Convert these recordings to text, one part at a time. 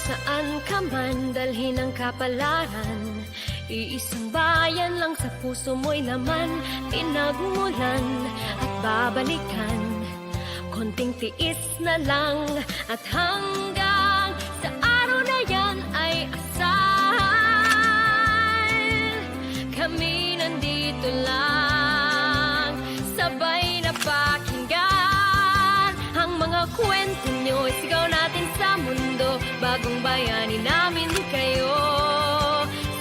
Saan ka man dalhin ang kapalaran, iisang bayan lang sa puso mo'y laman. Pinagmulan at babalikan, konting tiis na lang, at hanggang sa araw na yan ay asal. Kami nandito lang, sabay na pakinggan ang mga kwento nyo. Isigaw natin sa mundo, bagong bayani namin kayo.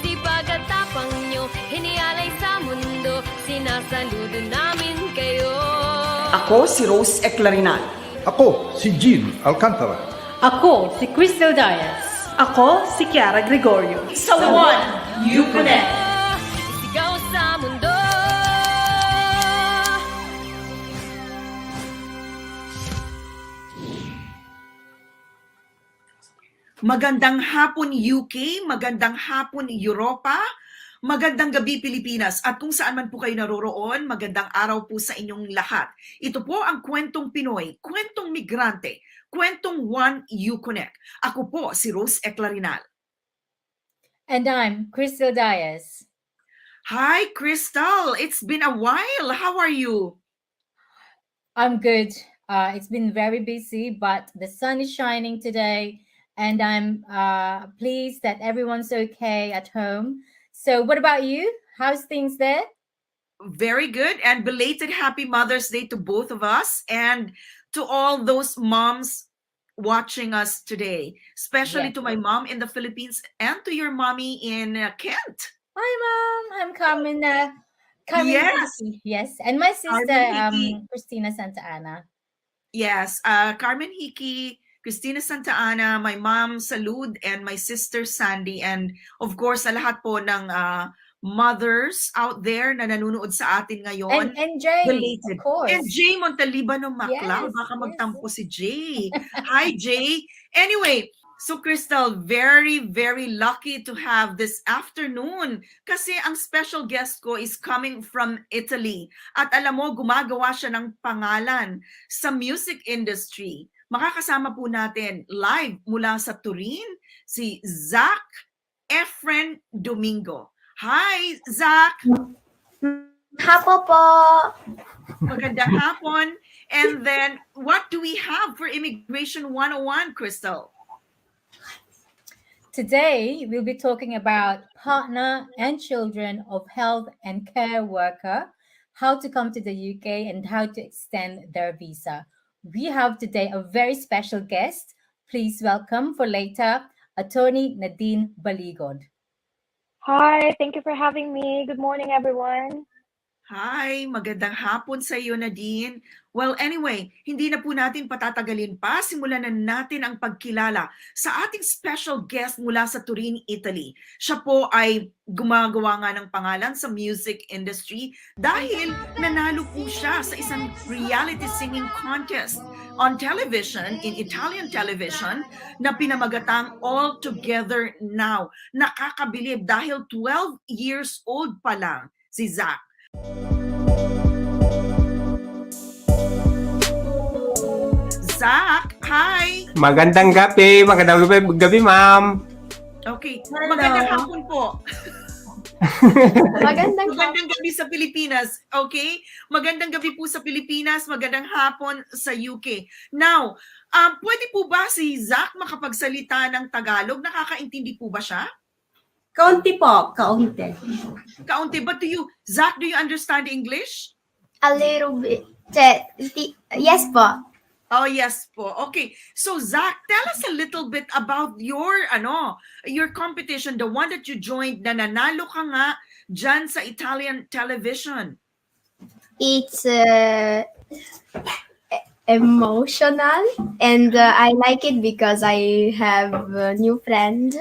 Sipag at tapang nyo, hinialay sa mundo, sinasaludo namin kayo. Ako si Rose Eclarinal. Ako si Jean Alcantara. Ako si Crystal Dias. Ako si Chiara Gregorio. Sa Juan, Konek. Isigaw sa mundo. Magandang hapon UK, magandang hapon Europa, magandang gabi Pilipinas, at kung saan man po kayo naroroon, magandang araw po sa inyong lahat. Ito po ang Kwentong Pinoy, Kwentong Migrante, Kwentong Juan Konek. Ako po si Rose Eclarinal. And I'm Crystal Dias. Hi Crystal, it's been a while. How are you? I'm good. It's been very busy, but the sun is shining today. And I'm pleased that everyone's okay at home. So what about you? How's things there? Very good, and belated happy Mother's Day to both of us and to all those moms watching us today, especially Yes. to my mom in the Philippines and to your mommy in Kent. Hi, Mom. I'm Carmen. Yes. Hickey. Yes, and my sister, Carmen Hickey. Christina Santa Ana. Yes, Carmen Hickey, Cristina Santa Ana, my mom Salud, and my sister Sandy, and of course sa lahat po ng mothers out there na nanonood sa atin ngayon. And Jay, Belated. of course. And Jay Montalibano Maclao, Yes, baka yes. magtampo si Jay. Hi Jay. Anyway, so Crystal, very, very lucky to have this afternoon kasi ang special guest ko is coming from Italy. At alam mo, gumagawa siya ng pangalan sa music industry. Makakasama po natin live mula sa Turin si Zac Efren Domingo. Hi, Zac! Hapo po. Magandang hapon. And then, what do we have for Immigration 101, Crystal? Today, we'll be talking about partner and children of health and care worker, how to come to the UK and how to extend their visa. We have today a very special guest. Please welcome for later, Attorney Nadine Baligod. Hi, thank you for having me. Good morning, everyone. Hi, magandang hapon sa iyo, Nadine. Well, anyway, hindi na po natin patatagalin pa. Simulan na natin ang pagkilala sa ating special guest mula sa Turin, Italy. Siya po ay gumagawa nga ng pangalan sa music industry dahil nanalo po siya sa isang reality singing contest on television, in Italian television, na pinamagatang All Together Now. Nakakabilib dahil 12 years old pa lang si Zac. Zac, hi! Magandang gabi, ma'am. Okay, magandang hapon po. Magandang Magandang gabi sa Pilipinas, okay? Magandang gabi po sa Pilipinas, magandang hapon sa UK. Now, pwede po ba si Zac makapagsalita ng Tagalog? Nakakaintindi po ba siya? Kaunti po, kaunti. Kaunti, but Zac, do you understand English? A little bit. Yes po. Oh, yes po. Okay. So, Zac, tell us a little bit about your competition, the one that you joined, na nanalo ka nga dyan sa Italian television. It's emotional and I like it because I have a new friend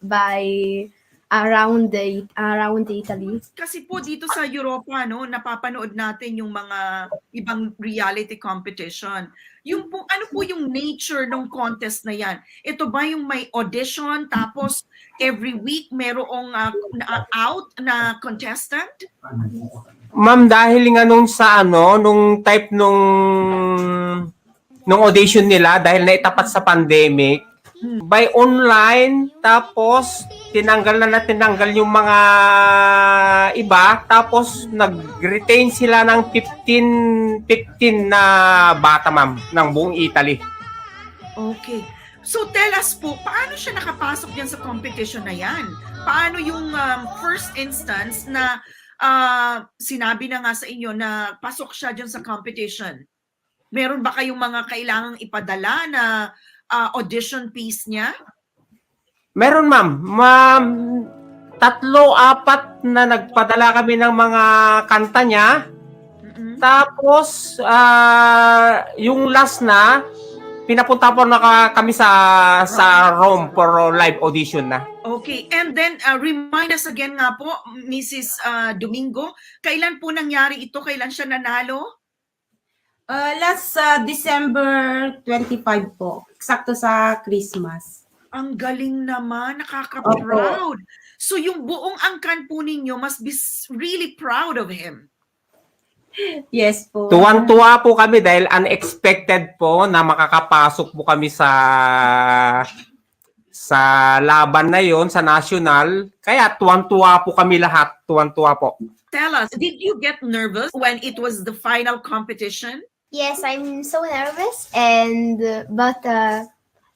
by around Italy. Kasi po dito sa Europa, no, napapanood natin yung mga ibang reality competition. Yung po, ano po yung nature ng contest na yan? Ito ba yung may audition tapos every week merong out na contestant? Ma'am, dahil nga nung type nung audition nila, dahil naitapat sa pandemic, by online, tapos tinanggal yung mga iba, tapos nag-retain sila ng 15 na bata, ma'am, ng buong Italy. Okay. So tell us po, paano siya nakapasok diyan sa competition na yan? Paano yung first instance na sinabi na nga sa inyo na pasok siya diyan sa competition? Meron ba kayong mga kailangang ipadala na audition piece niya? Meron, ma'am. 3-4 na nagpadala kami ng mga kanta niya. Tapos, yung last na, pinapunta po na kami sa Rome for live audition na. Okay. And then, remind us again nga po, Mrs. Domingo, kailan po nangyari ito? Kailan siya nanalo? Last December 25 po. Eksakto sa Christmas. Ang galing naman, nakaka-proud. So yung buong angkan po ninyo must be really proud of him. Yes po. Tuwan-tuwa po kami dahil unexpected po na makakapasok po kami sa laban na yon sa national. Kaya tuwan-tuwa po kami lahat. Tuwan-tuwa po. Tell us, did you get nervous when it was the final competition? Yes, I'm so nervous, but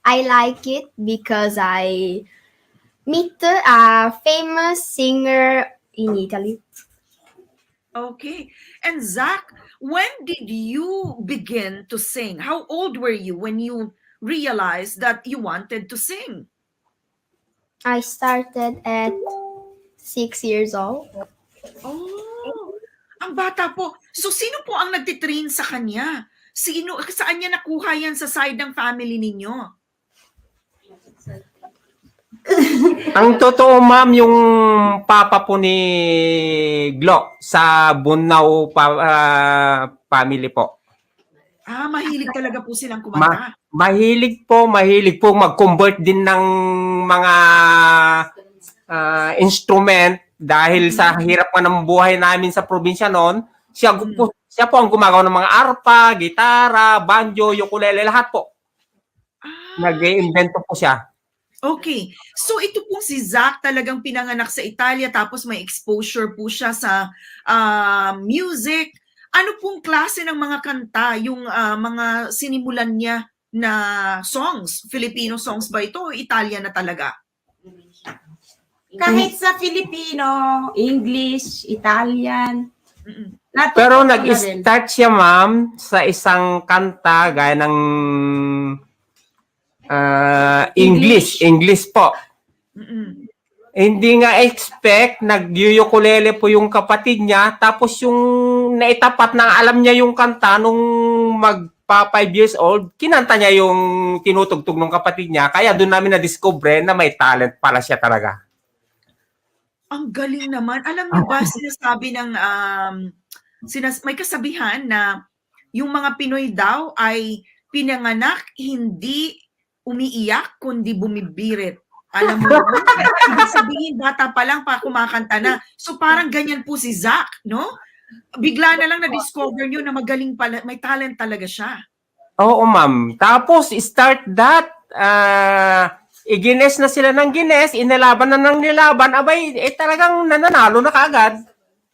I like it because I meet a famous singer in Italy. Okay. And Zac, when did you begin to sing? How old were you when you realized that you wanted to sing? I started at 6 years old. Oh, ang bata po. So sino po ang nagtitrain sa kanya? Saan niya nakuha yan sa side ng family ninyo? Ang totoo, ma'am, yung papa po ni Glo sa Bunao family po. Mahilig talaga po silang kumanta. Mahilig po mag-convert din ng mga instrument dahil sa hirap nga ng buhay namin sa probinsya noon. Siya po ang gumagawa ng mga arpa, gitara, banjo, ukulele, lahat po. Nag-iimbento po siya. Okay. So ito pong si Zac talagang pinanganak sa Italia tapos may exposure po siya sa music. Ano pong klase ng mga kanta yung mga sinimulan niya na songs? Filipino songs ba ito o Italian na talaga? Kahit sa Filipino, English, Italian. Pero nag-start siya, ma'am, sa isang kanta gaya ng English po. Hindi nga expect, nag-ukulele po yung kapatid niya, tapos yung naitapat na alam niya yung kanta nung magpa 5 years old, kinanta niya yung tinutugtog ng kapatid niya, kaya doon namin na-discover na may talent pala siya talaga. Ang galing naman. Alam niyo ba, sinasabi ng may kasabihan na yung mga Pinoy daw ay pinanganak hindi umiiyak kundi bumibirit. Alam mo, ibig sabihin bata pa lang pa kumakanta na. So parang ganyan po si Zac, no? Bigla na lang na-discover niyo na magaling pala, may talent talaga siya. Oo, ma'am. Tapos start that igines na sila ng gines, inalaban na ng nilaban, abay, talagang nananalo na kaagad.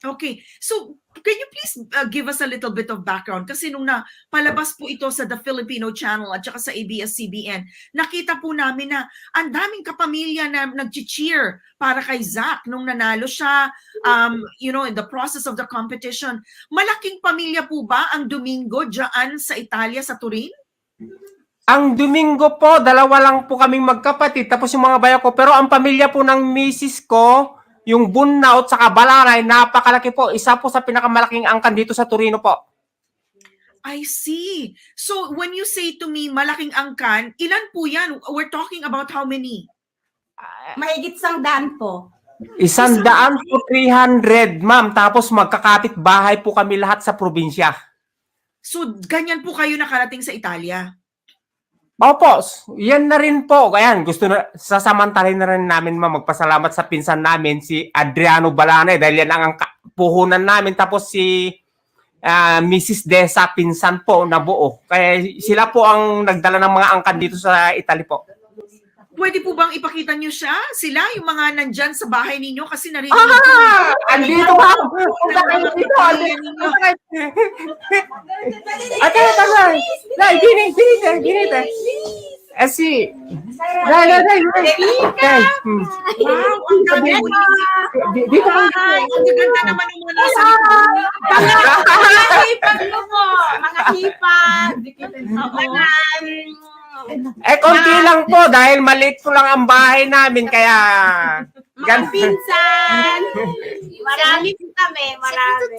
Okay. So, can you please give us a little bit of background? Kasi nung palabas po ito sa The Filipino Channel at saka sa ABS-CBN, nakita po namin na ang daming kapamilya na nag-cheer para kay Zac nung nanalo siya, in the process of the competition. Malaking pamilya po ba ang Domingo dyan sa Italia, sa Turin? Ang Domingo po, 2 lang po kaming magkapatid, tapos yung mga bayan ko. Pero ang pamilya po ng misis ko, yung Bunao at saka Balaray, napakalaki po. Isa po sa pinakamalaking angkan dito sa Torino po. I see. So when you say to me, malaking angkan, ilan po yan? We're talking about how many? Mahigit 100 po. 100 po, 300, ma'am. Tapos magkakapit bahay po kami lahat sa probinsya. So ganyan po kayo nakarating sa Italia? Opo, yan na rin po. Ayan, sasamantalin na rin namin magpasalamat sa pinsan namin, si Adriano Balane, dahil yan ang puhunan namin. Tapos si Mrs. Desa, pinsan po na buo. Kaya sila po ang nagdala ng mga angkan dito sa Italy po. Pwede po bang ipakita niyo sila, yung mga nandyan sa bahay ninyo? Kasi narinig Andito ba? Punta kayo dito. Ate, Dai, binite. Si. Dai. Wow, ang dami po. Dito ba? Ang ganda naman yung mga nasa likod. Mga hipag mo. Mga hipag. Mga Konti lang po dahil maliit po lang ang bahay namin kaya mga pinsan. Marami po kami. Marami.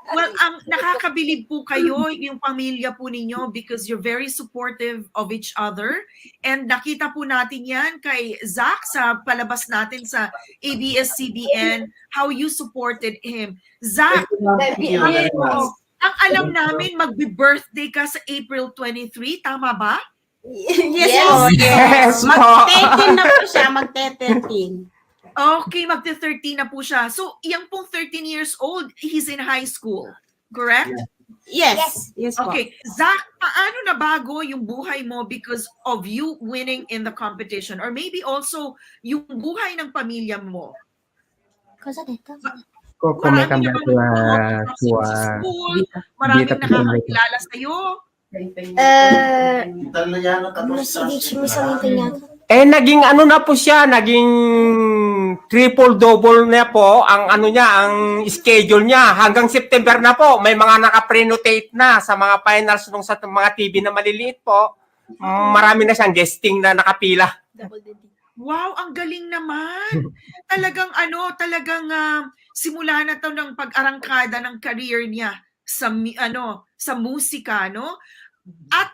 Well, nakakabilib po kayo, yung pamilya po ninyo because you're very supportive of each other. And nakita po natin yan kay Zac sa palabas natin sa ABS-CBN, how you supported him. Zac, ang alam namin, magbe-birthday ka sa April 23, tama ba? Yes. Mag-13 na po siya. Mag-13. Okay, magte-13 na po siya. So, yung pong 13 years old, he's in high school, correct? Yes. Yes po. Okay, Zac, paano nabago yung buhay mo because of you winning in the competition? Or maybe also yung buhay ng pamilya mo? Marami na maraming nakakakilala sa'yo. Naging ano na po siya, naging triple-double na po ang ano niya, ang schedule niya. Hanggang September na po, may mga naka-prenotate na sa mga finals nung sa mga TV na maliliit po. Marami na siyang guesting na nakapila. Wow, ang galing naman. Talagang simula na 'to ng pag-arangkada ng career niya sa musika, no? At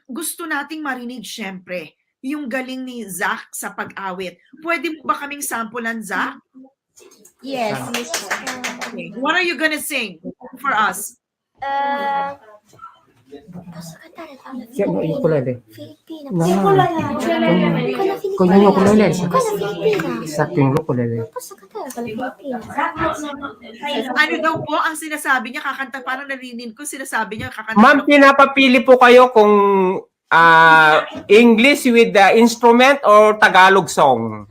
gusto nating marinig syempre yung galing ni Zac sa pag-awit. Pwede mo ba kaming sampulan, Zac? Yes. Okay. What are you gonna sing for us? Ukulele. Ano daw po ang sinasabi niya? Kakanta, parang narinig ko sinasabi niya kakanta. Ma'am, pinapapili po kayo kung English with the instrument or Tagalog song?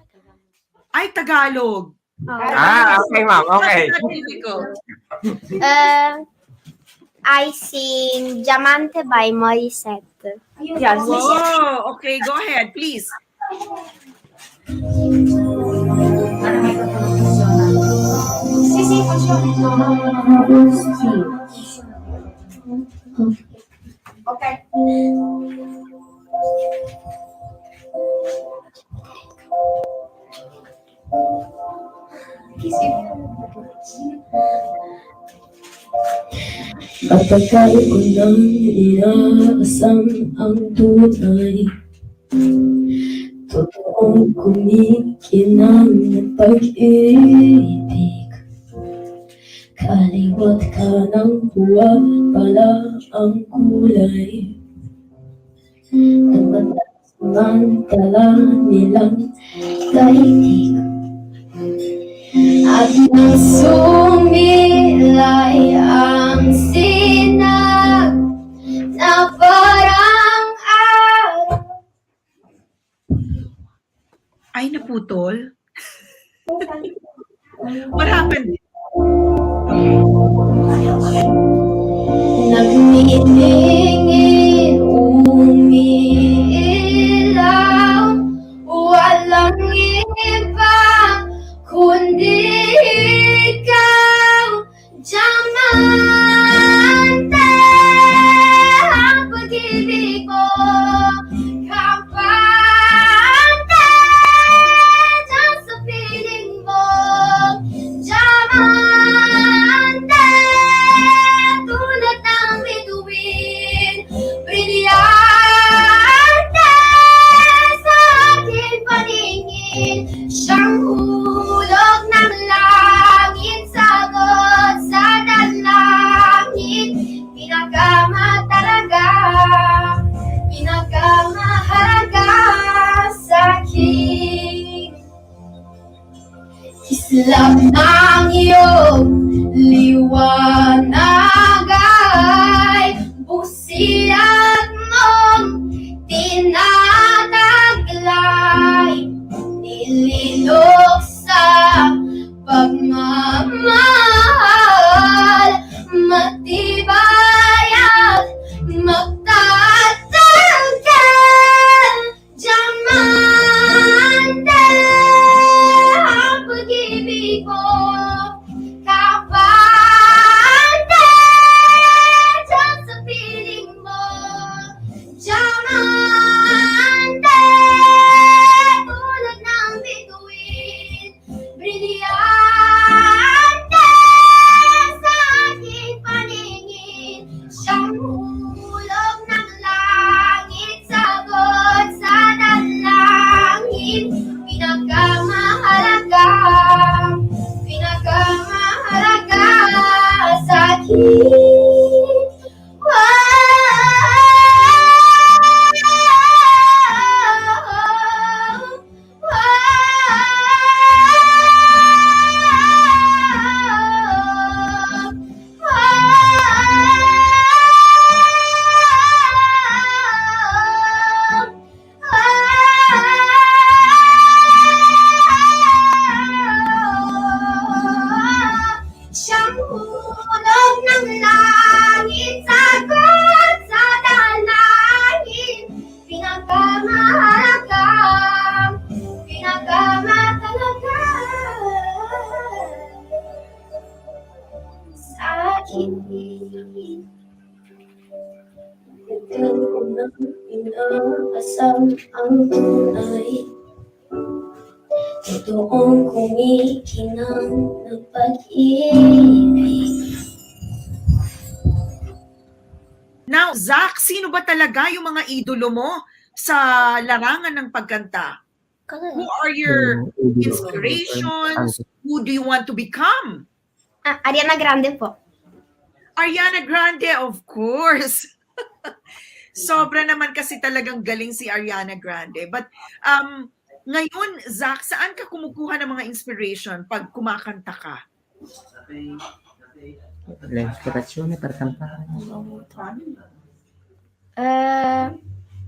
Ay, Tagalog. Okay, ma'am. Okay. That's not difficult. I sing Diamante by Morissette. Yes. Whoa, okay, go ahead, please. Okay. Kapag ko nang inaasam ang tunay, totoong kumikinang ng pag-ibig. Kaliwat ka ng huwag pala ang kulay ng matasamantala nilang daigdig. At nang sumilay ang sinag na parang araw. Ay, naputol. What happened? Nagniningin, umiilaw, walang iba kundi ikaw, Diamante, ang pag-ibig mo, kampante, dyan sa piling mo, Diamante, tulad ng bituin, brilyante, sa aking paningin, siyang hulog ng langit, sagot sa dalangin, pinakamahalaga sa akin. Kislap ng iyong liwanag ay busilak mong tinatawag. Siyang hulog ng langit, sagot sa dalangin, pinakamahalaga, pinakamatalaga sa akin. Ikaw ang inaasam ang tunay, totoong kumikinang ng pag-ibig. Now, Zac, sino ba talaga yung mga idolo mo sa larangan ng pagkanta? Who are your inspirations? Who do you want to become? Ariana Grande po. Ariana Grande, of course. Sobra naman kasi talagang galing si Ariana Grande. But ngayon, Zac, saan ka kumukuha ng mga inspiration pag kumakanta ka?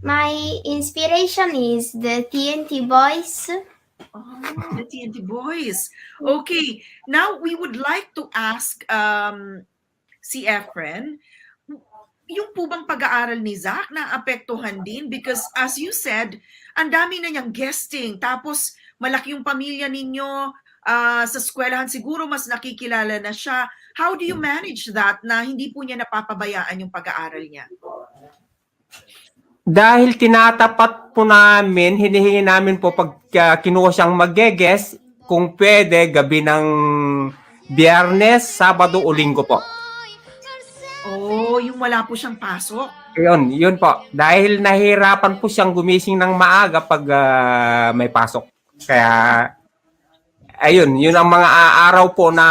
My inspiration is the TNT Boys. Oh, the TNT Boys. Okay. Now, we would like to ask si Efren, yung po bang pag-aaral ni Zac naapektuhan din? Because as you said, ang dami na niyang guesting. Tapos, malaki yung pamilya ninyo. Sa eskwelahan siguro mas nakikilala na siya. How do you manage that na hindi po niya napapabayaan yung pag-aaral niya? Dahil tinatapat po namin, hinihingi namin po pag kinuha siyang mag-guest, kung pwede, gabi ng Biyernes, Sabado o Linggo po. Oh, yung wala po siyang pasok. Yun po. Dahil nahihirapan po siyang gumising ng maaga pag may pasok. Kaya, ayun, yun ang mga araw po na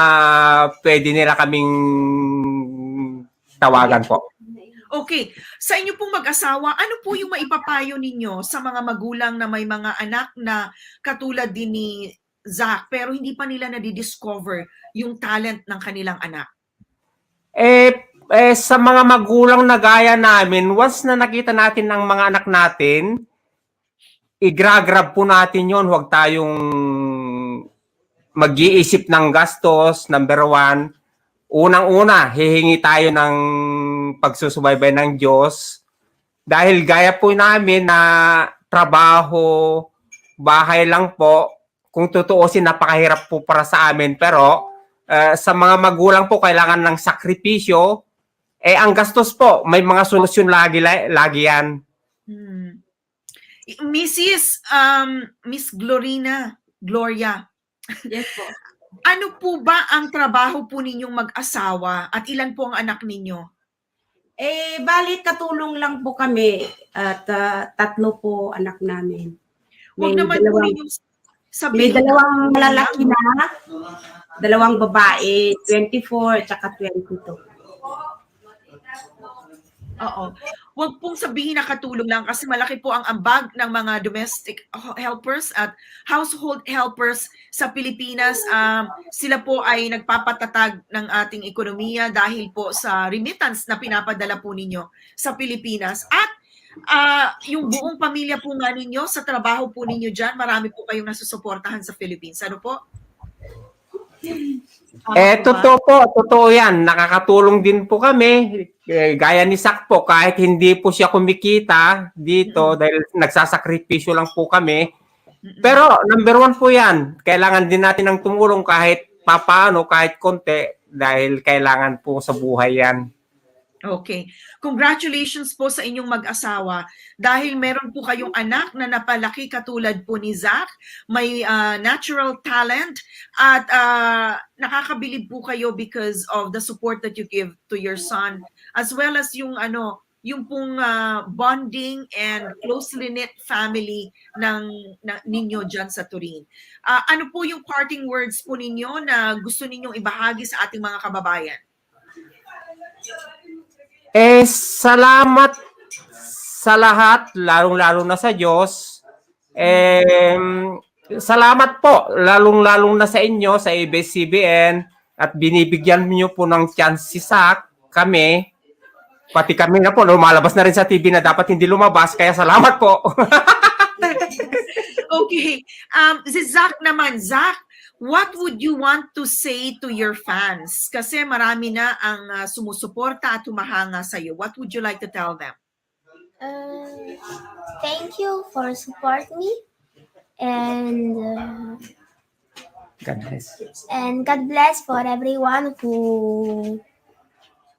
pwede nila kaming tawagan po. Okay. Sa inyo pong mag-asawa, ano po yung maipapayo ninyo sa mga magulang na may mga anak na katulad din ni Zac pero hindi pa nila nadidiscover yung talent ng kanilang anak? Sa mga magulang na gaya namin, once na nakita natin ang mga anak natin, i-grab po natin yon. Huwag tayong mag-iisip ng gastos. Number one, unang-una, hihingi tayo ng pagsusubaybay ng Diyos. Dahil gaya po namin na trabaho, bahay lang po, kung tutuusin, napakahirap po para sa amin. Pero sa mga magulang po, kailangan ng sakripisyo. Ang gastos po, may mga solusyon lagi yan. Miss Gloria. Yes po. Ano po ba ang trabaho po ninyong mag-asawa at ilan po ang anak ninyo? Bali katulong lang po kami at 3 po anak namin. Huwag naman po ninyong May sabihin. 2 lalaki na, 2 babae, 24 at saka 22. Oo. Huwag pong sabihin na katulong lang kasi malaki po ang ambag ng mga domestic helpers at household helpers sa Pilipinas. Sila po ay nagpapatatag ng ating ekonomiya dahil po sa remittance na pinapadala po ninyo sa Pilipinas. At yung buong pamilya po nga ninyo sa trabaho po ninyo dyan, marami po kayong nasusuportahan sa Philippines. Ano po? Totoo yan. Nakakatulong din po kami. Gaya ni Zac po, kahit hindi po siya kumikita dito dahil nagsasakripisyo lang po kami. Pero number 1 po yan. Kailangan din natin ng tumulong kahit papaano, kahit konti dahil kailangan po sa buhay yan. Okay. Congratulations po sa inyong mag-asawa dahil meron po kayong anak na napalaki katulad po ni Zac, may natural talent at nakakabilib po kayo because of the support that you give to your son as well as yung pong bonding and closely knit family ninyo dyan sa Turin. Ano po yung parting words po ninyo na gusto ninyong ibahagi sa ating mga kababayan? Salamat sa lahat, lalong-lalo na sa Diyos. Salamat po, lalong-lalo na sa inyo, sa ABS-CBN, at binibigyan niyo po ng chance si Zac, kami, pati kami na po, lumalabas na rin sa TV na dapat hindi lumabas, kaya salamat po. Okay. Si Zac naman. Zac, what would you want to say to your fans? Kasi marami na ang sumusuporta at humahanga sa'yo. What would you like to tell them? Thank you for support me, and God bless. God bless for everyone who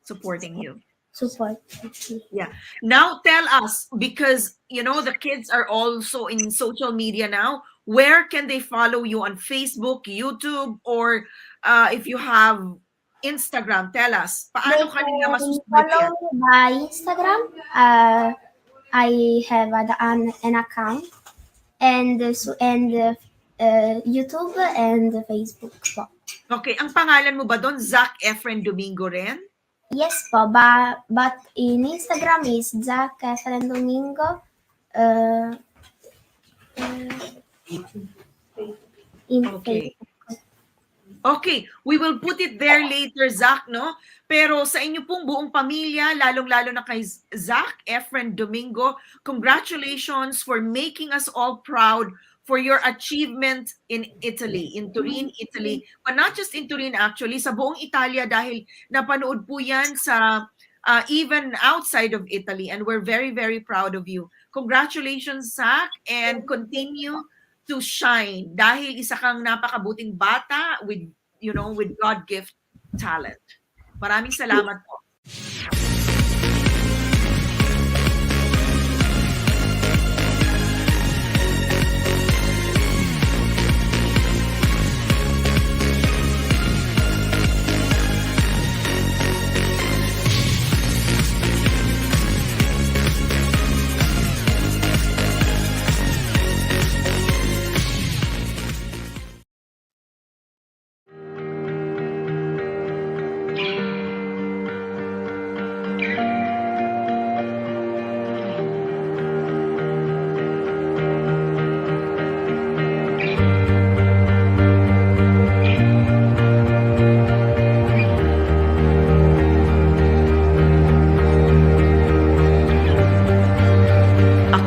Supporting you. support me. Yeah. Now tell us, because you know the kids are also in social media now, where can they follow you on Facebook, YouTube, or if you have Instagram? Tell us. Paano kanila masusunod Follow yan? me by Instagram. I have an account, and YouTube and Facebook po. Okay, ang pangalan mo ba doon, Zac Efren Domingo rin? Yes po, but in Instagram is Zac Efren Domingo. In Okay. Okay, we will put it there later, Zac, no? Pero sa inyo pong buong pamilya, lalong-lalo na kay Zac Efren Domingo, congratulations for making us all proud for your achievement in Italy, in Turin, Italy. But not just in Turin actually, sa buong Italia dahil napanood po yan sa even outside of Italy, and we're very, very proud of you. Congratulations, Zac, and continue to shine dahil isa kang napakabuting bata with, you know, with God-gift talent. Maraming salamat po.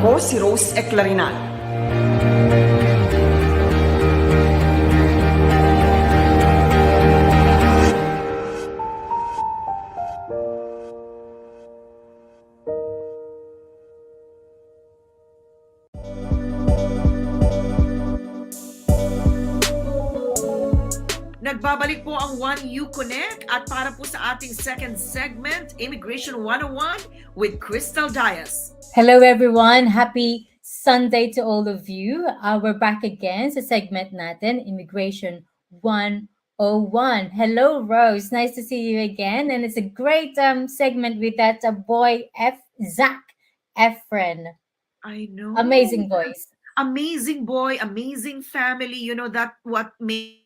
Ako si Rose Eclarinal. Nagbabalik po ang One You Konek at para po sa ating second segment, Immigration 101 with Crystal Dias. Hello, everyone. Happy Sunday to all of you. We're back again sa segment natin, Immigration 101. Hello, Rose. Nice to see you again. And it's a great segment with that boy, Zac Efren. I know. Amazing voice. Amazing boy, amazing family. You know, that what makes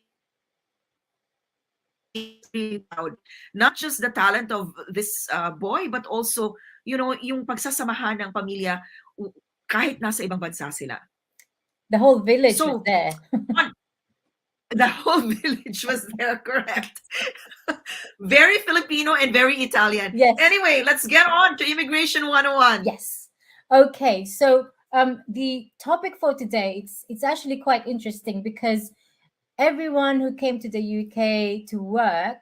really proud. Not just the talent of this boy, but also, you know, yung pagsasamahan ng pamilya kahit nasa ibang bansa sila. The whole village was there. The whole village was there, correct. Very Filipino and very Italian. Yes. Anyway, let's get on to Immigration 101. Yes. Okay, so the topic for today, it's actually quite interesting because everyone who came to the UK to work,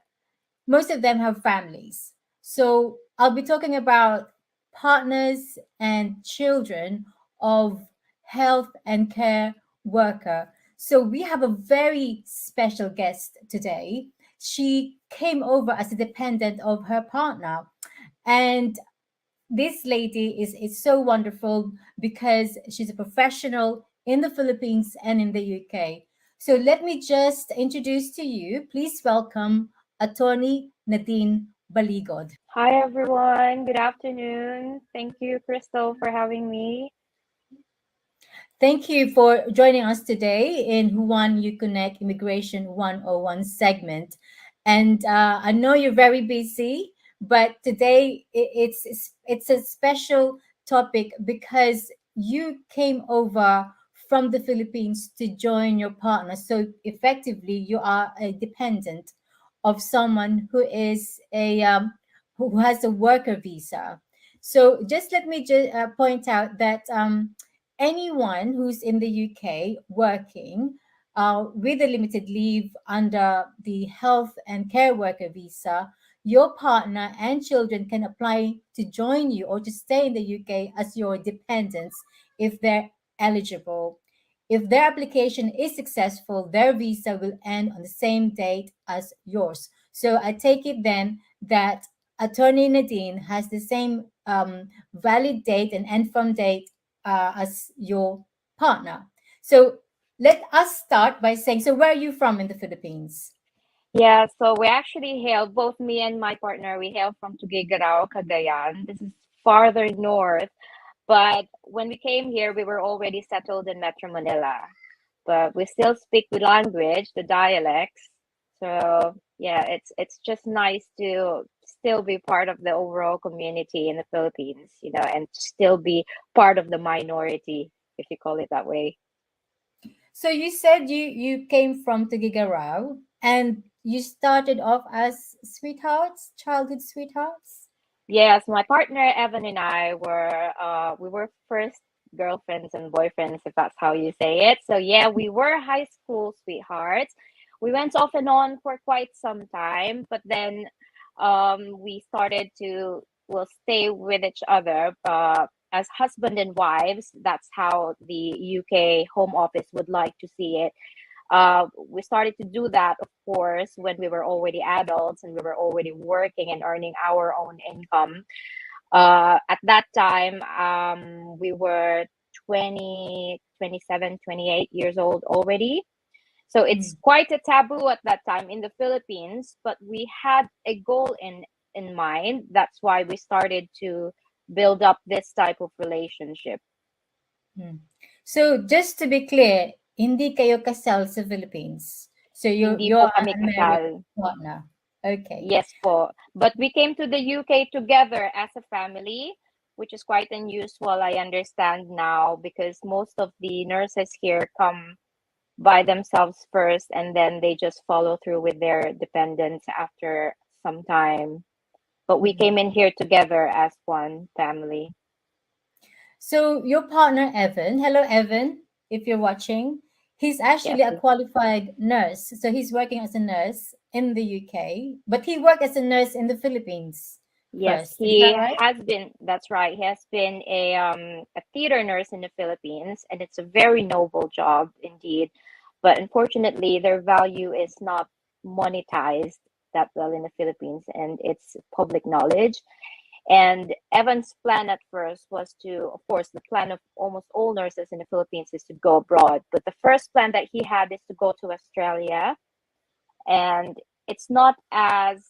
most of them have families. So I'll be talking about partners and children of health and care worker. So we have a very special guest today. She came over as a dependent of her partner. And this lady is so wonderful because she's a professional in the Philippines and in the UK. So let me just introduce to you, please welcome Attorney Nadine Baligod. Hi, everyone. Good afternoon. Thank you, Crystal, for having me. Thank you for joining us today in Juan You Connect Immigration 101 segment. And I know you're very busy, but today it's a special topic because you came over from the Philippines to join your partner. So effectively, you are a dependent of someone who is a who has a worker visa. So just let me point out that anyone who's in the UK working with a limited leave under the health and care worker visa, your partner and children can apply to join you or to stay in the UK as your dependents if they're eligible. If their application is successful, their visa will end on the same date as yours. So I take it then that Attorney Nadine has the same valid date and end from date as your partner. So let us start by saying, so where are you from in the Philippines? Yeah, so we actually hail, both me and my partner, we hail from Tuguegarao, Cagayan. This is farther north, but when we came here, we were already settled in Metro Manila. But we still speak the language, the dialects. So yeah, it's just nice to still be part of the overall community in the Philippines, and still be part of the minority, if you call it that way. So you said you came from Tuguegarao and you started off as sweethearts, childhood sweethearts. Yes, my partner Evan and I we were first girlfriends and boyfriends, if that's how you say it. So yeah, we were high school sweethearts. We went off and on for quite some time, but then we started to well stay with each other as husband and wives. That's how the UK Home Office would like to see it. We started to do that, of course, when we were already adults and we were already working and earning our own income. At that time, we were 20, 27, 28 years old already. So it's quite a taboo at that time in the Philippines, but we had a goal in mind. That's why we started to build up this type of relationship. So just to be clear, hindi kayo kasal sa Philippines. So Hindi you're po kami an unmarried kasal. partner. Okay. Yes po. But we came to the UK together as a family, which is quite unusual, I understand now, because most of the nurses here come by themselves first and then they just follow through with their dependents after some time. But we came in here together as one family. So your partner Evan, hello Evan, if you're watching, he's actually Yes. a qualified nurse. So he's working as a nurse in the UK, but he worked as a nurse in the Philippines Yes, first. Is he that right? has been, that's right. He has been a theater nurse in the Philippines, and it's a very noble job indeed. But unfortunately, their value is not monetized that well in the Philippines, and it's public knowledge. And Evan's plan at first was to, of course, the plan of almost all nurses in the Philippines is to go abroad. But the first plan that he had is to go to Australia, and it's not as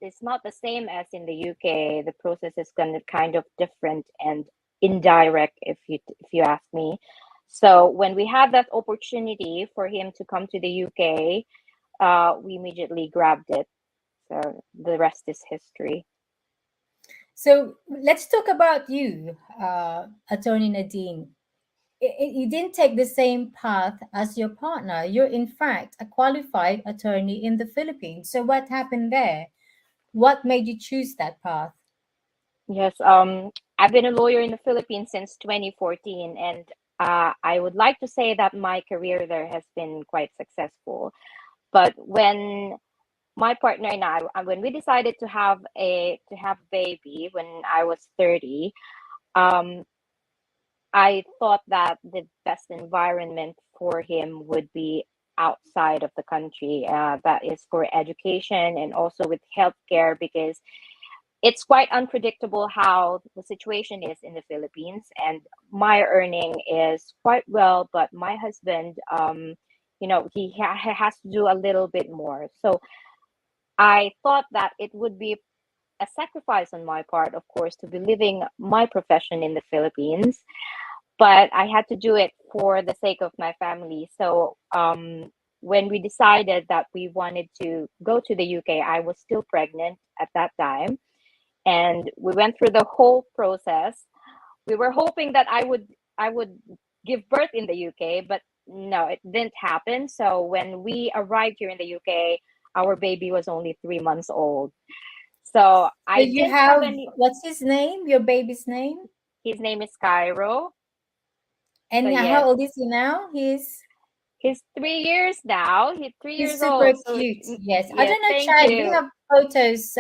it's not the same as in the UK. The process is kind of different and indirect, if you ask me. So when we had that opportunity for him to come to the UK, we immediately grabbed it. So the rest is history. So let's talk about you, Attorney Nadine. You didn't take the same path as your partner. You're, in fact, a qualified attorney in the Philippines. So, what happened there? What made you choose that path? Yes, I've been a lawyer in the Philippines since 2014, and I would like to say that my career there has been quite successful. But when my partner and I, when we decided to have baby when I was 30, um, I thought that the best environment for him would be outside of the country. That is for education and also with healthcare, because it's quite unpredictable how the situation is in the Philippines. And my earning is quite well, but my husband, he has to do a little bit more. So I thought that it would be a sacrifice on my part, of course, to be living my profession in the Philippines, but I had to do it for the sake of my family. So when we decided that we wanted to go to the UK, I was still pregnant at that time. and we went through the whole process. We were hoping that I would give birth in the UK, but no, it didn't happen. So when we arrived here in the UK, our baby was only 3 months old. So So I you didn't have have, any. what's his name? Your baby's name? His name is Cairo. So And yes, how old is he now? he's 3 years now. He's three He's years super old. So cute. Yes. I yes, don't know, thank Chad. We you. have photos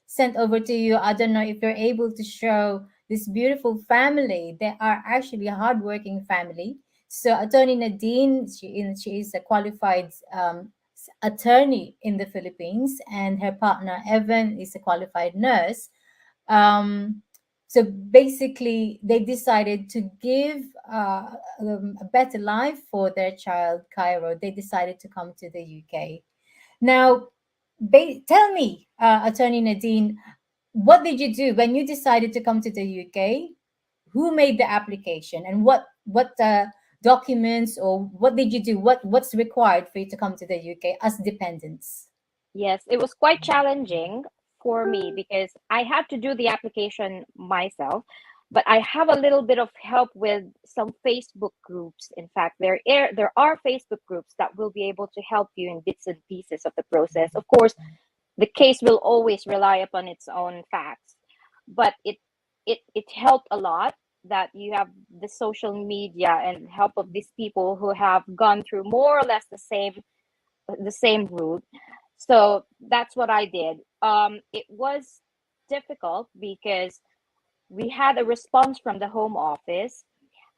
sent over to you. I don't know if you're able to show this beautiful family. They are actually a hardworking family. So attorney Nadine, she is a qualified attorney in the Philippines, and her partner Evan is a qualified nurse. Um, so basically, they decided to give a better life for their child, Cairo. They decided to come to the UK. Now, tell me, Attorney Nadine, what did you do when you decided to come to the UK? Who made the application, and what documents, or what did you do? What's required for you to come to the UK as dependents? Yes, it was quite challenging for me because I had to do the application myself, but I have a little bit of help with some Facebook groups. In fact, there are Facebook groups that will be able to help you in bits and pieces of the process. Of course, the case will always rely upon its own facts, but it helped a lot that you have the social media and help of these people who have gone through more or less the same route. So that's what I did. It was difficult because we had a response from the home office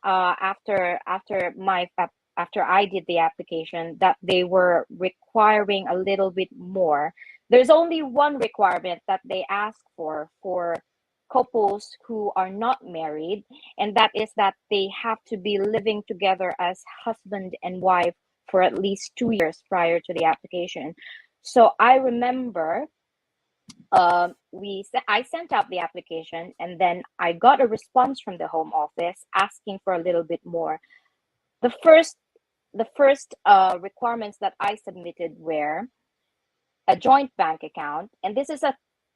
after I did the application that they were requiring a little bit more. There's only one requirement that they ask for couples who are not married, and that is that they have to be living together as husband and wife for at least 2 years prior to the application. So I remember I sent out the application, and then I got a response from the home office asking for a little bit more. The first requirements that I submitted were a joint bank account, and this is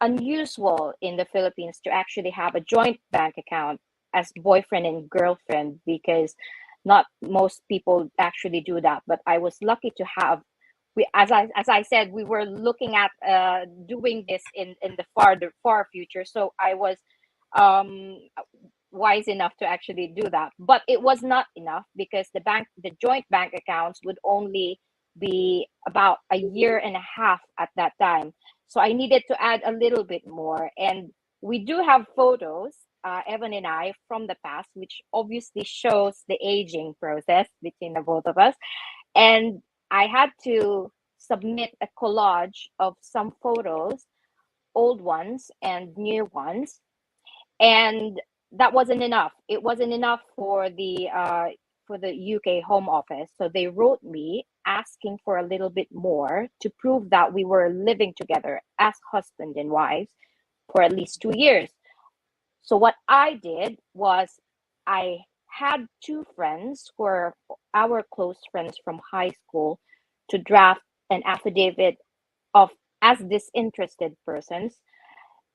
unusual in the Philippines to actually have a joint bank account as boyfriend and girlfriend, because not most people actually do that. But I was lucky to have. As I said, we were looking at doing this in the far future. So I was um, wise enough to actually do that. But it was not enough because the joint bank accounts would only be about a year and a half at that time. So I needed to add a little bit more. And we do have photos, Evan and I, from the past, which obviously shows the aging process between the both of us. And I had to submit a collage of some photos, old ones and new ones, and that wasn't enough. It wasn't enough for the UK Home Office, so they wrote me asking for a little bit more to prove that we were living together as husband and wife for at least 2 years. So what I did was I had two friends who are our close friends from high school to draft an affidavit of as disinterested persons.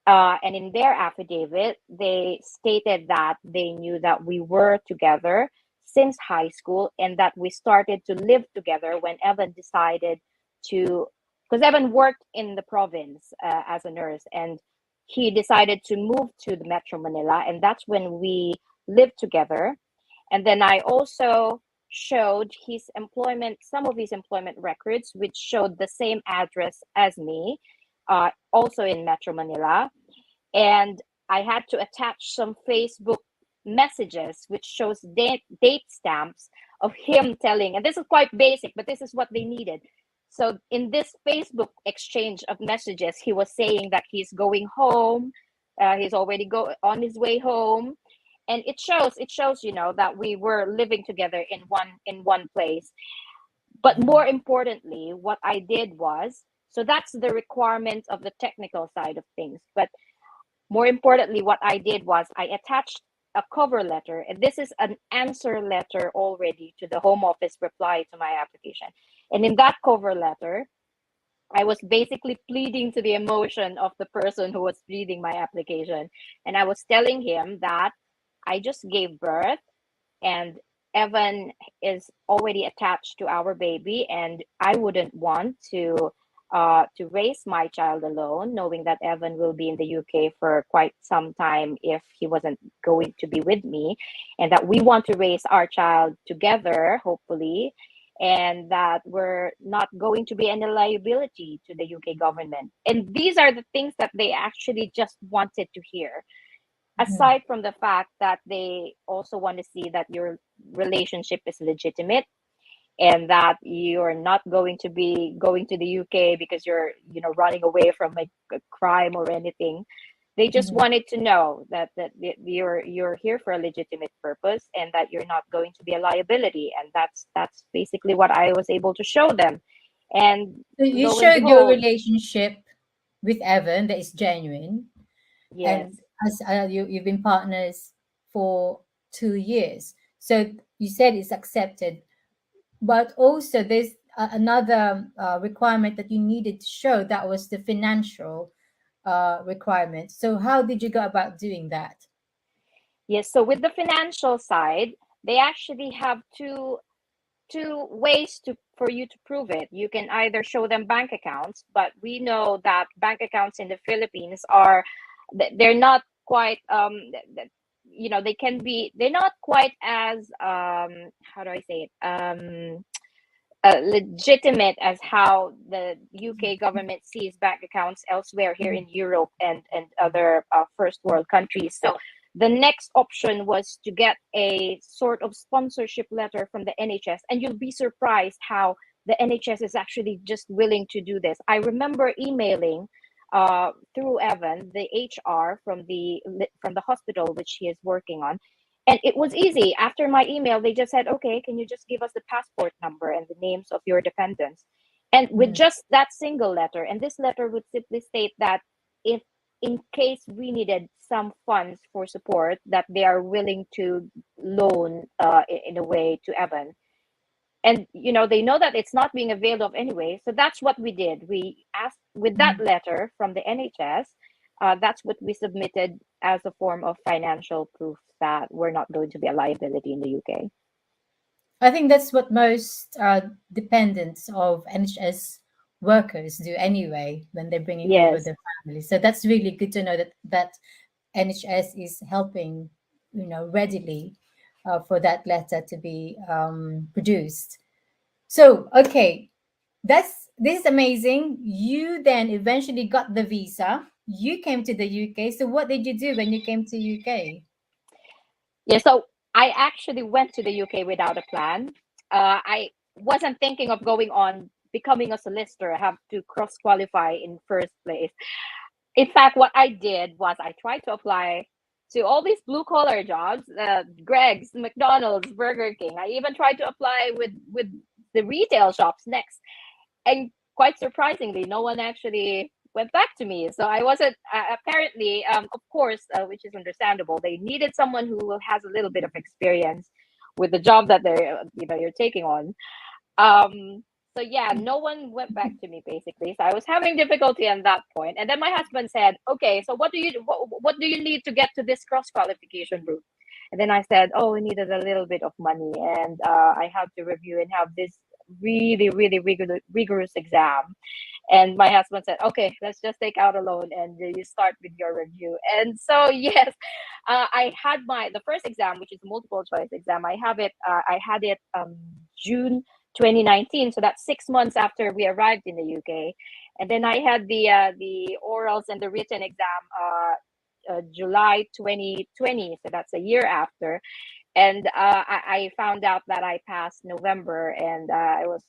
And in their affidavit, they stated that they knew that we were together since high school and that we started to live together when Evan decided to, because Evan worked in the province as a nurse, and he decided to move to the Metro Manila, and that's when we lived together. And then I also showed some of his employment records, which showed the same address as me, also in Metro Manila. And I had to attach some Facebook messages, which shows date stamps of him telling, and this is quite basic, but this is what they needed. So in this Facebook exchange of messages, he was saying that he's going home. He's already on his way home, and it shows that we were living together in one place. But more importantly, what I did was, so that's the requirements of the technical side of things. But more importantly, what I did was I attached a cover letter, and this is an answer letter already to the Home Office reply to my application. And in that cover letter, I was basically pleading to the emotion of the person who was reading my application. And I was telling him that I just gave birth and Evan is already attached to our baby, and I wouldn't want to raise my child alone, knowing that Evan will be in the UK for quite some time if he wasn't going to be with me, and that we want to raise our child together, hopefully, and that we're not going to be any liability to the UK government. And these are the things that they actually just wanted to hear. Aside from the fact that they also want to see that your relationship is legitimate and that you're not going to be going to the UK because you're, running away from a crime or anything. They just wanted to know that you're here for a legitimate purpose and that you're not going to be a liability. And that's basically what I was able to show them. And So you lo and showed your behold, relationship with Evan that is genuine, yes. and as you've been partners for 2 years. So you said it's accepted, but also there's another requirement that you needed to show, that was the financial requirement. So how did you go about doing that? Yes, so with the financial side, they actually have two ways for you to prove it. You can either show them bank accounts, but we know that bank accounts in the Philippines they're not quite they're not quite as how do I say it, legitimate as how the UK government sees bank accounts elsewhere here in Europe and other first world countries. So the next option was to get a sort of sponsorship letter from the NHS, and you'll be surprised how the NHS is actually just willing to do this. I remember emailing through Evan the HR from the hospital which he is working on, and it was easy. After my email, they just said, okay, can you just give us the passport number and the names of your dependents? And with just that single letter, and this letter would simply state that if in case we needed some funds for support, that they are willing to loan in a way to Evan. And they know that it's not being availed of anyway. So that's what we did. We asked with that letter from the NHS, that's what we submitted as a form of financial proof that we're not going to be a liability in the UK. I think that's what most dependents of NHS workers do anyway when they're bringing over their family. So that's really good to know that NHS is helping, readily for that letter to be produced. So, okay, this is amazing. You then eventually got the visa. You came to the UK. So what did you do when you came to UK? Yeah, so I actually went to the UK without a plan. I wasn't thinking of going on becoming a solicitor. I have to cross qualify in first place. In fact, what I did was I tried to apply to all these blue collar jobs, Greg's, McDonald's, Burger King. I even tried to apply with the retail shops next. And quite surprisingly, no one actually went back to me. So I wasn't apparently, of course, which is understandable. They needed someone who has a little bit of experience with the job that you're taking on. So yeah, no one went back to me basically. So I was having difficulty on that point. And then my husband said, "Okay, so what do you need to get to this cross qualification route?" And then I said, "Oh, we needed a little bit of money, and I have to review and have this really, really rigorous exam." And my husband said, "Okay, let's just take out a loan and you start with your review." And so yes, I had the first exam, which is a multiple choice exam. I had it June 2019, so that's 6 months after we arrived in the UK. And then I had the orals and the written exam July 2020, so that's a year after. And I found out that I passed November, and I was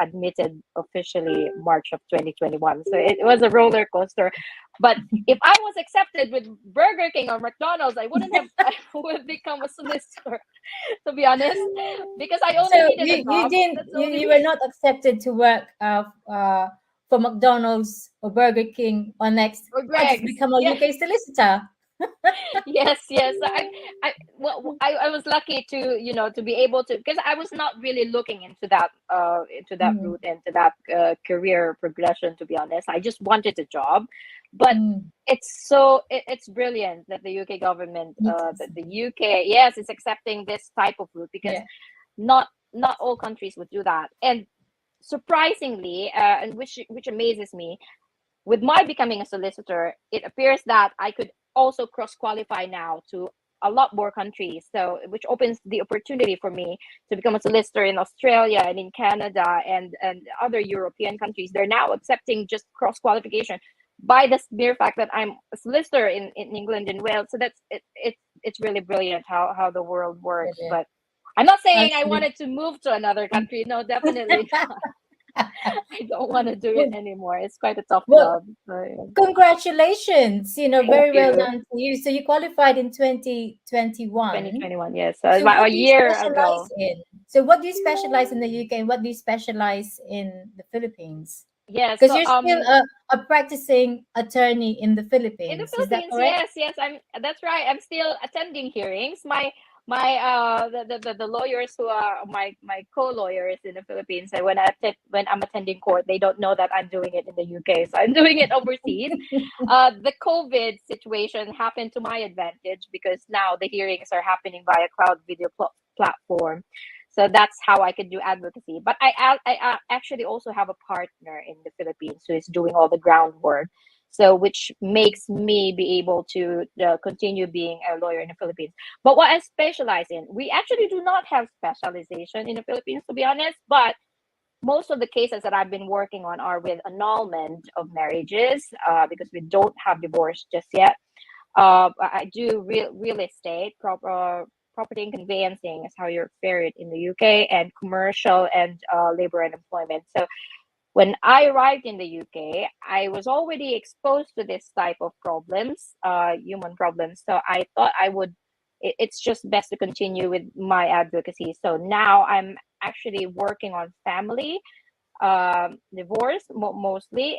admitted officially March of 2021. So it was a roller coaster. But if I was accepted with Burger King or McDonald's, I would have become a solicitor, to be honest, because I only needed a job. You were not accepted to work for McDonald's or Burger King or next. Or I just become a UK solicitor. Yes, yes. I was lucky to, to be able to, because I was not really looking into that Mm, route and to that career progression, to be honest. I just wanted a job. But mm. it's brilliant that the UK government, It is. that the UK, yes, is accepting this type of route, because Yeah. not all countries would do that. And surprisingly, and which amazes me, with my becoming a solicitor, it appears that I could also cross qualify now to a lot more countries. So, which opens the opportunity for me to become a solicitor in Australia and in Canada and other European countries. They're now accepting just cross qualification by the mere fact that I'm a solicitor in England and Wales. So it's really brilliant how the world works. Brilliant. But I'm not saying I Actually, wanted to move to another country. No, definitely I don't want to do it well, anymore. It's quite a tough well, job. So, yeah. congratulations. Thank Very well you. done to you. So you qualified in 2021. 2021, yes. So So about what a do you year specialize ago. in? So what do you specialize in the UK and what do you specialize in the Philippines? Yeah, Because so you're still a practicing attorney in the in the Philippines. Is that Philippines, correct? yes, yes, that's right. I'm still attending hearings. My the lawyers who are my co-lawyers in the Philippines, and when I'm attending court, they don't know that I'm doing it in the UK. So I'm doing it overseas. The COVID situation happened to my advantage because now the hearings are happening via cloud video platform. So that's how I could do advocacy. But I actually also have a partner in the Philippines who is doing all the groundwork. So which makes me be able to continue being a lawyer in the Philippines. But what I specialize in, we actually do not have specialization in the Philippines, to be honest. But most of the cases that I've been working on are with annulment of marriages, because we don't have divorce just yet. I do real estate, property and conveyancing is how you refer it in the UK, and commercial and labor and employment. So when I arrived in the UK, I was already exposed to this type of problems, human problems. So I thought it's just best to continue with my advocacy. So now I'm actually working on family, divorce mostly,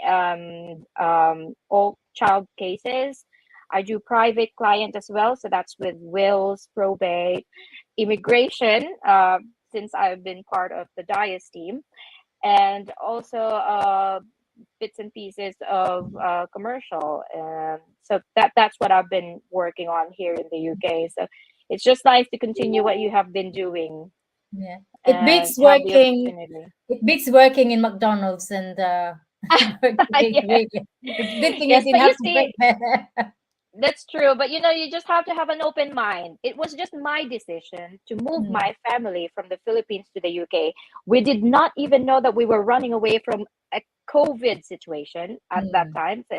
all child cases. I do private client as well. So that's with wills, probate, immigration, since I've been part of the Dias team, and also bits and pieces of commercial. And so that's what I've been working on here in the UK. So it's just nice to continue what you have been doing Yeah. It and beats have the working. opportunity. It beats working in McDonald's and working Yeah. with. The good thing is Yes, you but have you to break see, there. that's true, but you just have to have an open mind. It was just my decision to move Mm, my family from the Philippines to the UK. We did not even know that we were running away from a COVID situation at that mm, time. So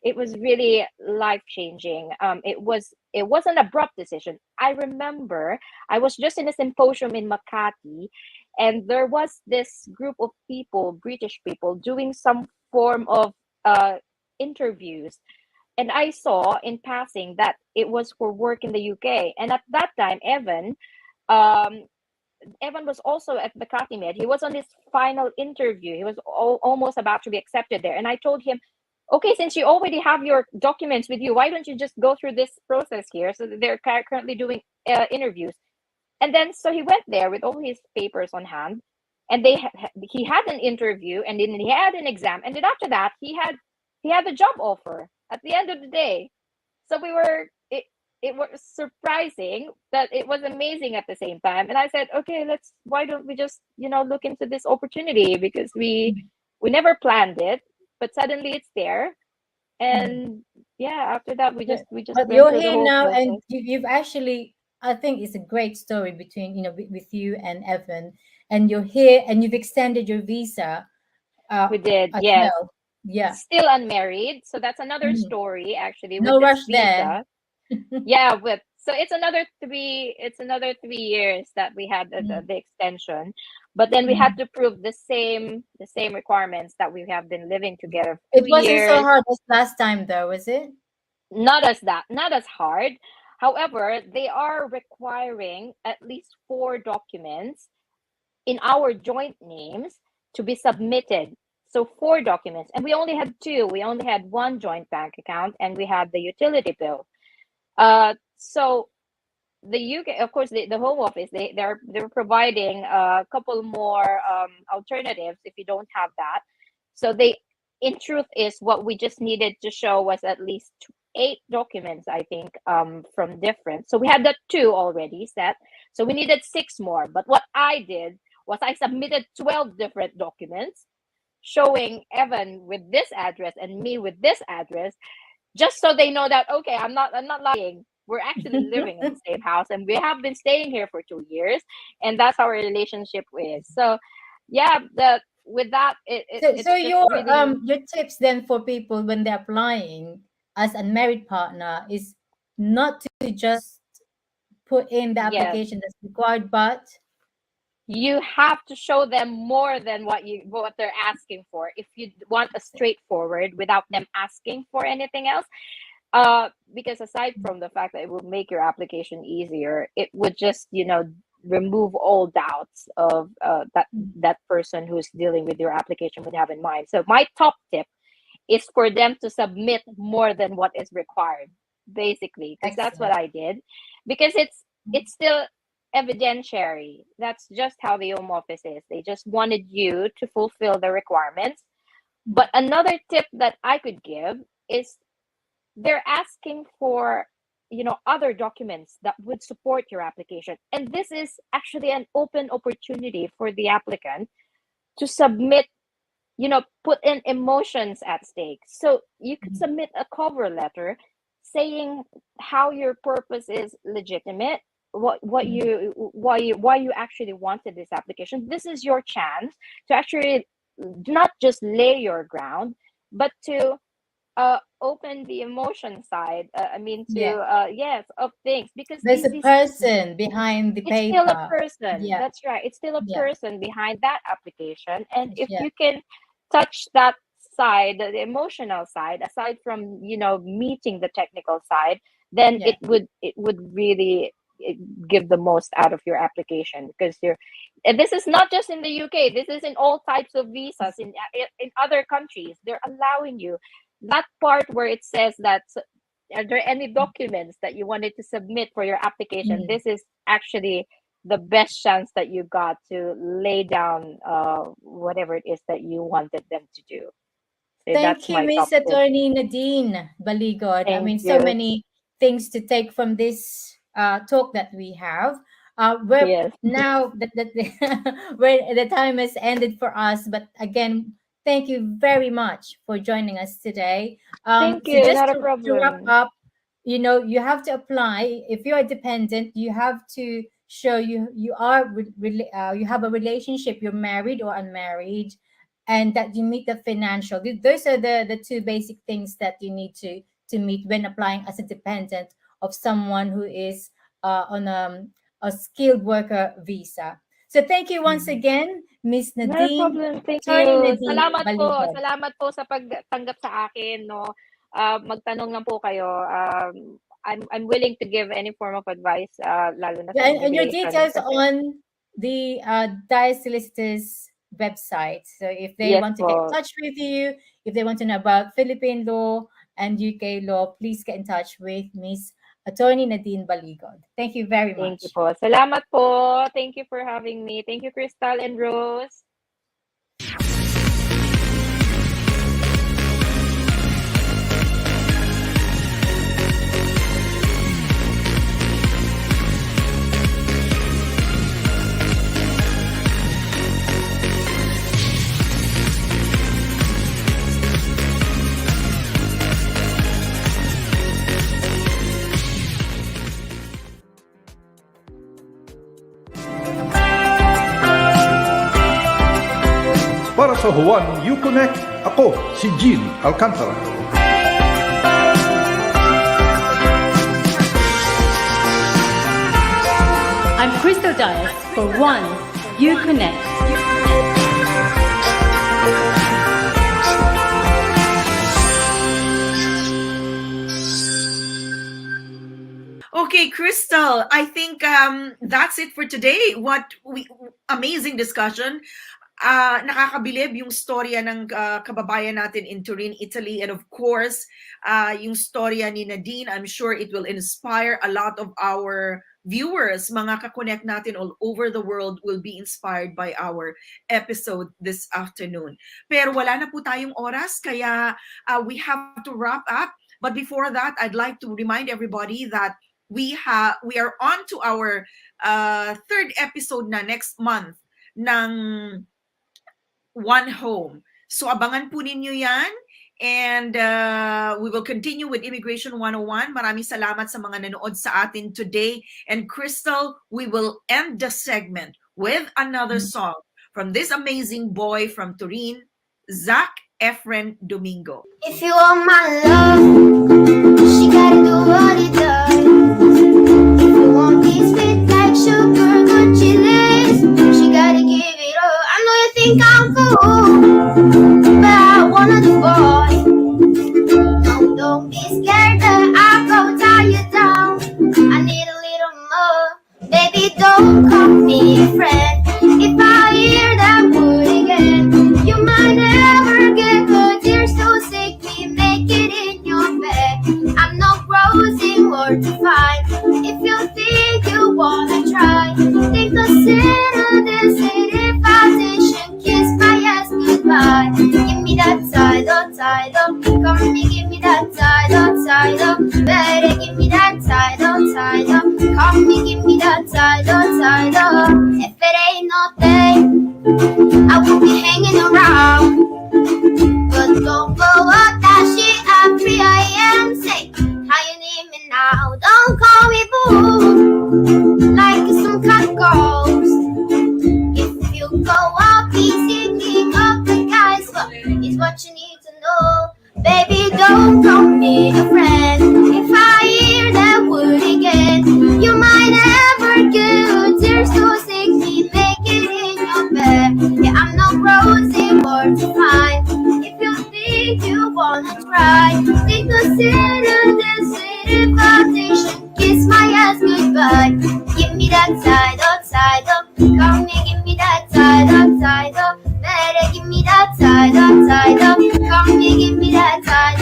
it was really life changing. It was an abrupt decision. I remember I was just in a symposium in Makati, and there was this group of people, British people, doing some form of interviews, and I saw in passing that it was for work in the UK. And at that time, um, Evan was also at Makati Med. He was on his final interview. He was almost about to be accepted there. And I told him, okay, since you already have your documents with you, why don't you just go through this process here? So they're currently doing interviews. And then so he went there with all his papers on hand, and he had an interview, and then he had an exam, and then after that he had a job offer at the end of the day. So it was surprising, that it was amazing at the same time. And I said, okay, why don't we just look into this opportunity, because we never planned it, but suddenly it's there. mm. And yeah, after that we just But went you're through the here whole now, and process. you've actually. I think it's a great story between with you and Evan, and you're here, and you've extended your visa We did, as yes. well. Yeah. Still unmarried, so that's another Mm. story actually with No this rush there. visa. Yeah, with so it's another 3 years that we had Mm, the extension, but then we had mm. to prove the same requirements that we have been living together for It two wasn't so years. hard as last time, though, was it? Not as hard. However, they are requiring at least 4 documents in our joint names to be submitted. So 4 documents, and we only had 2. We only had one joint bank account, and we had the utility bill. So the UK, of course, the Home Office, they're providing a couple more alternatives if you don't have that. So in truth, is what we just needed to show was at least 8 documents, I think, from different. So we had the 2 already set. So we needed 6 more. But what I did was I submitted 12 different documents showing Evan with this address and me with this address, just so they know that, okay, I'm not lying. We're actually living in the same house, and we have been staying here for 2 years, and that's how our relationship is. So yeah, with that, it's So just your really, your tips then for people when they're applying as unmarried partner is not to just put in the yes, application that's required, but you have to show them more than what they're asking for if you want a straightforward without them asking for anything else. Because aside from the fact that it will make your application easier, it would just, remove all doubts of that person who's dealing with your application would have in mind. So my top tip is for them to submit more than what is required, basically, because that's what excellent. I did, because it's still evidentiary. That's just how the Home Office is. They just wanted you to fulfill the requirements. But another tip that I could give is they're asking for other documents that would support your application, and this is actually an open opportunity for the applicant to submit, put in emotions at stake. So you could submit a cover letter saying how your purpose is legitimate, why you actually wanted this application. This is your chance to actually not just lay your ground, but to open the emotion side, Yeah, yes, of things, because there's a person behind the it's still a paper. person. Yeah, That's right, it's still a yeah, person behind that application. And if yeah. you can touch that side, the emotional side, aside from meeting the technical side, then Yeah. it would really give the most out of your application, because and this is not just in the UK, this is in all types of visas. In other countries, they're allowing you that part where it says that, are there any documents that you wanted to submit for your application. Mm. This is actually the best chance that you got to lay down whatever it is that you wanted them to do. So Thank that's you, my top Miss tip. Attorney Nadine Baligod. I Thank mean, so you. many things to take from this talk that we have. We're Yes. now that where the time has ended for us, but again, thank you very much for joining us today. Thank So you. just Not a to wrap problem. up, you have to apply. If you're dependent, you have to show you are you have a relationship, you're married or unmarried, and that you meet the financial. Those are the 2 basic things that you need to meet when applying as a dependent of someone who is on a skilled worker visa. So thank you once again, Miss Not a Nadine, problem. Thank Attorney you. Nadine Salamat po. Baligod. Salamat po sa pagtanggap sa akin, no. Magtanong lang po kayo. I'm willing to give any form of advice, lalo na sa And your immigration details kasi. on the Dias Solicitors website. So if they Yes want to get in po. touch with you, if they want to know about Philippine law and UK law, please get in touch with Miss Attorney Nadine Baligod. Thank you very Thank you much. po. Salamat po. Thank you for having me. Thank you, Crystal and Rose. Para sa Juan, Konek, ako si Jean Alcantara. I'm Crystal Dias for Juan, Konek. Okay, Crystal, I think that's it for today. Amazing discussion. nakakabilib yung storya ng kababayan natin in Turin, Italy. And of course, yung storya ni Nadine, I'm sure it will inspire a lot of our viewers, mga ka-connect natin all over the world will be inspired by our episode this afternoon. Pero wala na po tayong oras, kaya we have to wrap up. But before that, I'd like to remind everybody that we are on to our third episode na next month ng One Home. So abangan po ninyo yan. And we will continue with Immigration 101. Maraming salamat sa mga nanood sa atin today. And Crystal, we will end the segment with another song from this amazing boy from Turin, Zac Efren Domingo. If you want my love, she gotta do what it does. If you want this sweet like sugar, good chilies, she gotta give it up. I know you think I'm cool, but I wanna do boy. No, don't be scared that I'll go tie you down. I need a little more. Baby, don't call me a friend. If I hear that word again, you might never get the tears to sick me, make it in your bed. I'm no rosy word to find. If you think you wanna try, think consider this invitation. Kiss my ass goodbye. Give me that side up. Come and give me that side up. Better give me that side up. Come and give me that side up. If it ain't nothing, I won't be hanging around. But don't go up that shit at 3 a.m. Say, how you need me now? Don't call me boo, like some cat ghost. If you go up, be singing up the guys, but it's what you need to know. Baby, don't call me a friend. If I hear that word again, you might never get tears to sick me, make it in your bed. Yeah, I'm no rosy word to find. If you think you wanna try, think consider this invitation. Kiss my ass goodbye. Give me that side up. Come and give me that side up. Better give me that side up. Come and give me that side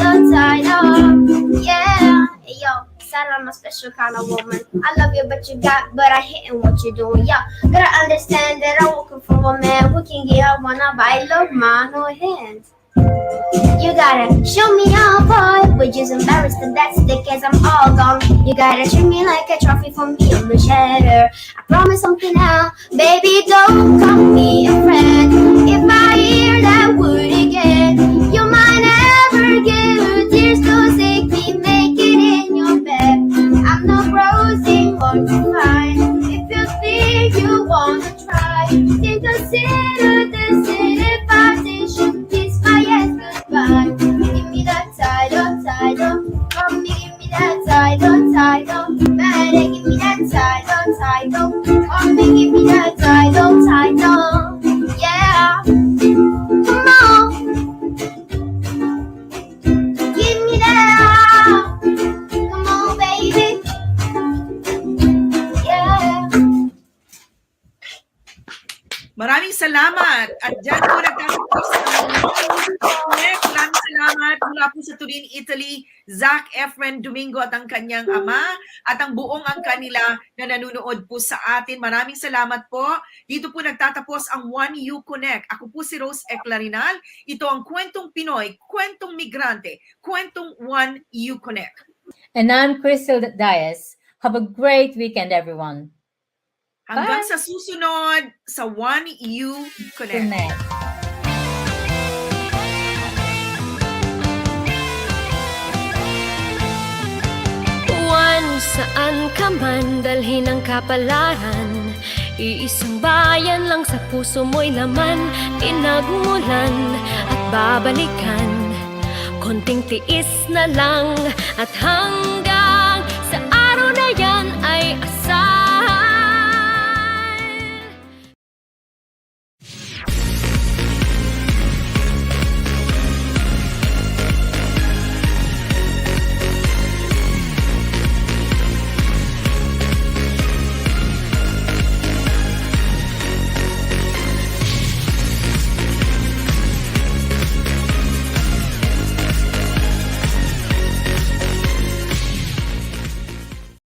up. Yeah, hey, yo. Said I'm a special kind of woman. I love you, but I hating what you're doing. Yeah, gotta understand that I'm looking for a man who can get up when I love mine or hands. You gotta show me your boy, which is embarrassed and that's the case, I'm all gone. You gotta treat me like a trophy for me on the shatter. I promise something now, baby, don't call me a friend. If I hear that word again, you might never get tears to sick me, make it in your bed. I'm no rosy one to find. If you think you wanna try, then consider this invitation. Kiss my ass goodbye. Give me that side up. Come give me that side up. Better give me that side up. Come give me that side up. Yeah, come on. Give me that. Come on, baby. Yeah. Maraming salamat. At dyan po nagtatapos ang maraming salamat mula po sa Turin, Italy, Zac Efren Domingo at ang kanyang ama at ang buong ang kanila na nanonood po sa atin. Maraming salamat po. Dito po nagtatapos ang One You Connect. Ako po si Rose Eclarinal. Ito ang Kwentong Pinoy, Kwentong Migrante, Kwentong One You Connect. And I'm Crystal Dias. Have a great weekend, everyone. Hanggang sa susunod sa One You Connect. Juan, saan ka man dalhin ang kapalaran? Iisang bayan lang sa puso mo'y laman. Pinagmulan at babalikan. Konting tiis na lang at hanggang